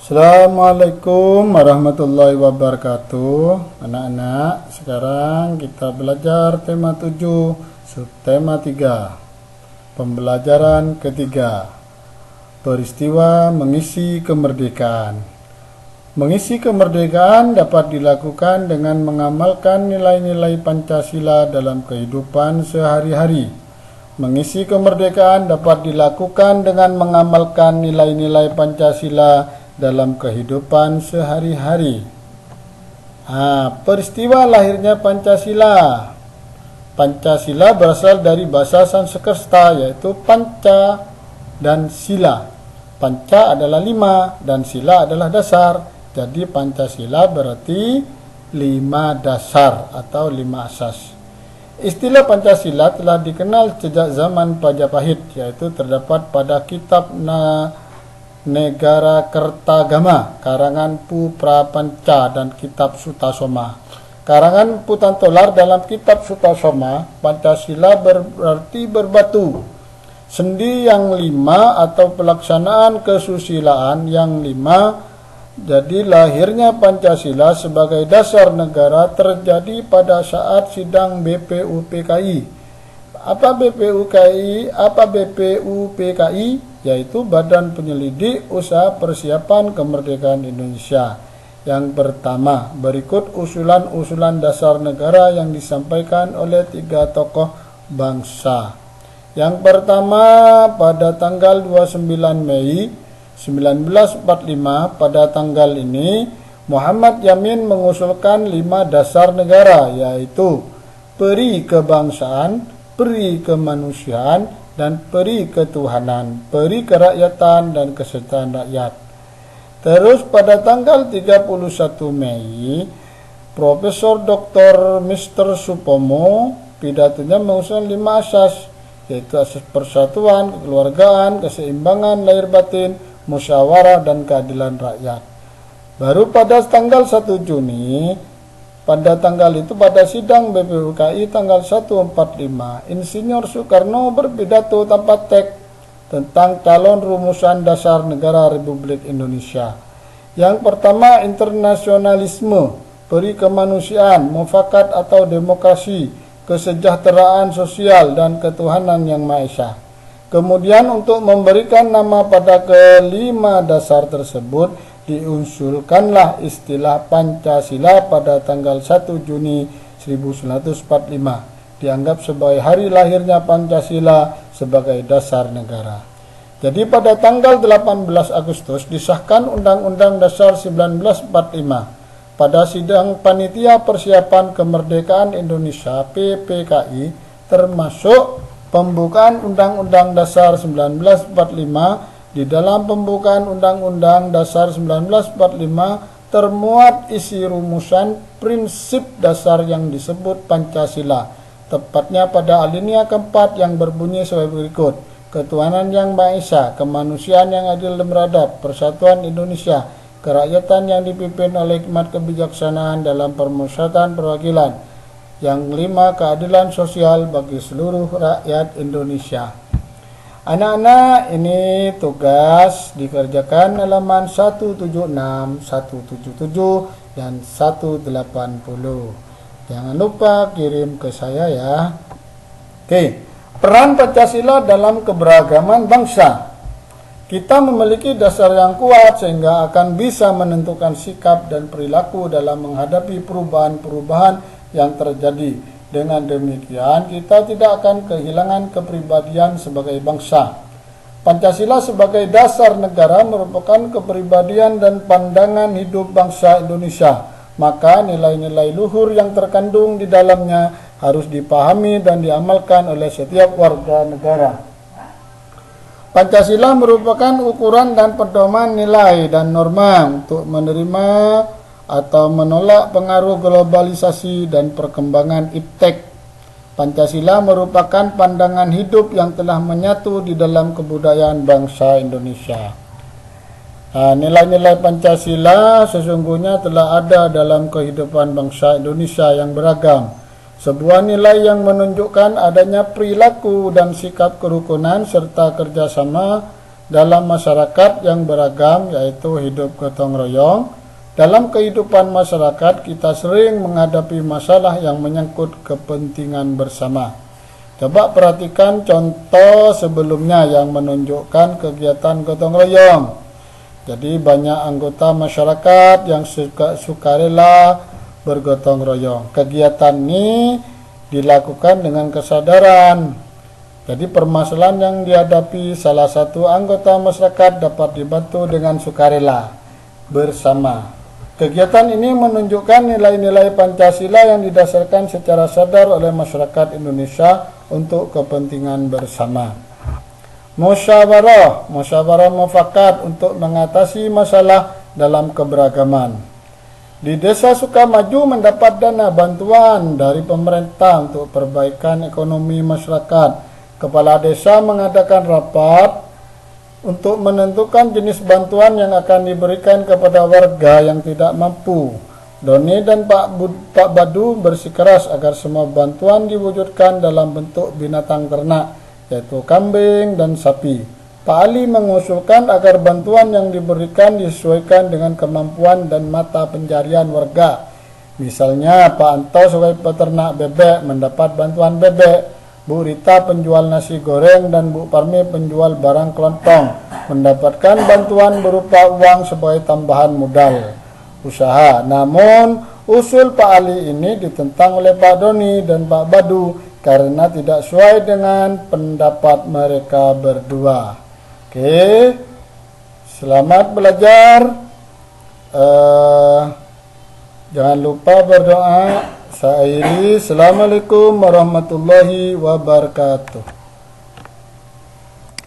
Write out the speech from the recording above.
Assalamualaikum warahmatullahi wabarakatuh. Anak-anak, sekarang kita belajar tema 7, subtema 3. Pembelajaran ketiga. Peristiwa mengisi kemerdekaan. Mengisi kemerdekaan dapat dilakukan dengan mengamalkan nilai-nilai Pancasila dalam kehidupan sehari-hari. Mengisi kemerdekaan dapat dilakukan dengan mengamalkan nilai-nilai Pancasila dalam kehidupan sehari-hari. Peristiwa lahirnya Pancasila. Pancasila berasal dari bahasa Sanskerta, yaitu panca dan sila. Panca adalah 5 dan sila adalah dasar. Jadi Pancasila berarti 5 dasar atau 5 asas. Istilah Pancasila telah dikenal sejak zaman Majapahit, yaitu terdapat pada kitab Negara Kertagama, karangan Pu Prapanca dan kitab Sutasoma. Karangan Pu Tantolar dalam kitab Sutasoma, Pancasila berarti berbatu. Sendi yang 5 atau pelaksanaan kesusilaan yang 5. Jadi lahirnya Pancasila sebagai dasar negara terjadi pada saat sidang BPUPKI. Apa BPUPKI? Yaitu Badan Penyelidik Usaha Persiapan Kemerdekaan Indonesia. Yang pertama, berikut usulan-usulan dasar negara yang disampaikan oleh 3 tokoh bangsa. Yang pertama, pada tanggal 29 Mei 1945, pada tanggal ini Muhammad Yamin mengusulkan 5 dasar negara, yaitu peri kebangsaan, peri kemanusiaan, dan peri ketuhanan, peri kerakyatan, dan kesetaraan rakyat. Terus pada tanggal 31 Mei, Profesor Dr. Mr. Supomo pidatonya mengusulkan 5 asas, yaitu asas persatuan, kekeluargaan, keseimbangan lahir batin, musyawarah, dan keadilan rakyat. Baru pada tanggal 1 Juni, pada tanggal itu pada sidang BPUPKI tanggal 145, Insinyur Soekarno berpidato tanpa teks tentang calon rumusan dasar negara Republik Indonesia. Yang pertama, internasionalisme, peri kemanusiaan, mufakat atau demokrasi, kesejahteraan sosial, dan ketuhanan yang Maha Esa. Kemudian untuk memberikan nama pada kelima dasar tersebut, diusulkanlah istilah Pancasila pada tanggal 1 Juni 1945, dianggap sebagai hari lahirnya Pancasila sebagai dasar negara. Jadi pada tanggal 18 Agustus disahkan Undang-Undang Dasar 1945. Pada sidang Panitia Persiapan Kemerdekaan Indonesia (PPKI), termasuk pembukaan Undang-Undang Dasar 1945. Di dalam pembukaan Undang-Undang Dasar 1945 termuat isi rumusan prinsip dasar yang disebut Pancasila, tepatnya pada alinea keempat yang berbunyi sebagai berikut: ketuhanan yang Maha Esa, kemanusiaan yang adil dan beradab, persatuan Indonesia, kerakyatan yang dipimpin oleh hikmat kebijaksanaan dalam permusyawaratan perwakilan. Yang 5, keadilan sosial bagi seluruh rakyat Indonesia. Anak-anak, ini tugas dikerjakan halaman 176, 177, dan 180. Jangan lupa kirim ke saya ya. Oke, peran Pancasila dalam keberagaman bangsa. Kita memiliki dasar yang kuat sehingga akan bisa menentukan sikap dan perilaku dalam menghadapi perubahan-perubahan yang terjadi. Dengan demikian, kita tidak akan kehilangan kepribadian sebagai bangsa. Pancasila sebagai dasar negara merupakan kepribadian dan pandangan hidup bangsa Indonesia. Maka nilai-nilai luhur yang terkandung di dalamnya harus dipahami dan diamalkan oleh setiap warga negara. Pancasila merupakan ukuran dan pedoman nilai dan norma untuk menerima atau menolak pengaruh globalisasi dan perkembangan iptek. Pancasila merupakan pandangan hidup yang telah menyatu di dalam kebudayaan bangsa Indonesia. Nilai-nilai Pancasila sesungguhnya telah ada dalam kehidupan bangsa Indonesia yang beragam. Sebuah nilai yang menunjukkan adanya perilaku dan sikap kerukunan serta kerjasama dalam masyarakat yang beragam, yaitu hidup gotong royong. Dalam kehidupan masyarakat, kita sering menghadapi masalah yang menyangkut kepentingan bersama. Coba perhatikan contoh sebelumnya yang menunjukkan kegiatan gotong royong. Jadi banyak anggota masyarakat yang sukarela bergotong royong. Kegiatan ini dilakukan dengan kesadaran. Jadi permasalahan yang dihadapi salah satu anggota masyarakat dapat dibantu dengan sukarela bersama. Kegiatan ini menunjukkan nilai-nilai Pancasila yang didasarkan secara sadar oleh masyarakat Indonesia untuk kepentingan bersama. Musyawarah mufakat untuk mengatasi masalah dalam keberagaman. Di Desa Sukamaju mendapat dana bantuan dari pemerintah untuk perbaikan ekonomi masyarakat. Kepala desa mengadakan rapat untuk menentukan jenis bantuan yang akan diberikan kepada warga yang tidak mampu. Doni dan Pak Badu bersikeras agar semua bantuan diwujudkan dalam bentuk binatang ternak, yaitu kambing dan sapi. Pak Ali mengusulkan agar bantuan yang diberikan disesuaikan dengan kemampuan dan mata pencarian warga. Misalnya Pak Anto sebagai peternak bebek mendapat bantuan bebek, Bu Rita penjual nasi goreng dan Bu Parmi penjual barang kelontong mendapatkan bantuan berupa uang sebagai tambahan modal usaha. Namun usul Pak Ali ini ditentang oleh Pak Doni dan Pak Badu karena tidak sesuai dengan pendapat mereka berdua. Oke, selamat belajar. Jangan lupa berdoa. Saya akhiri. Assalamualaikum warahmatullahi wabarakatuh.